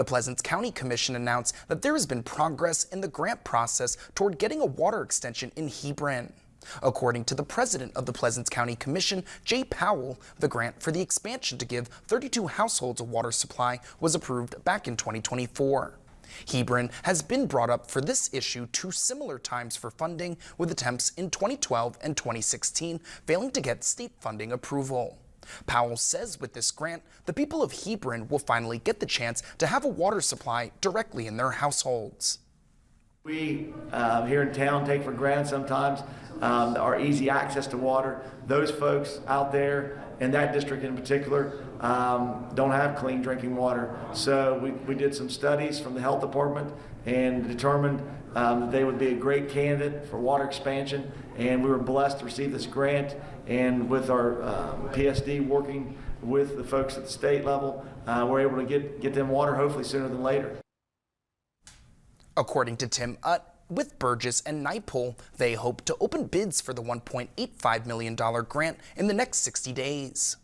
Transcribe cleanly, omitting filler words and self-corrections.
The Pleasants County Commission announced that there has been progress in the grant process toward getting a water extension in Hebron. According to the president of the Pleasants County Commission, Jay Powell, the grant for the expansion to give 32 households a water supply was approved back in 2024. Hebron has been brought up for this issue 2 similar times for funding, with attempts in 2012 and 2016 failing to get state funding approval. Powell says with this grant, the people of Hebron will finally get the chance to have a water supply directly in their households. We here in town take for granted sometimes our easy access to water. Those folks out there in that district in particular don't have clean drinking water. So we did some studies from the health department and determined that they would be a great candidate for water expansion, and we were blessed to receive this grant. And with our PSD working with the folks at the state level, we're able to get them water hopefully sooner than later. According to Tim Utt, with Burgess and Nipol, they hope to open bids for the $1.85 million grant in the next 60 days.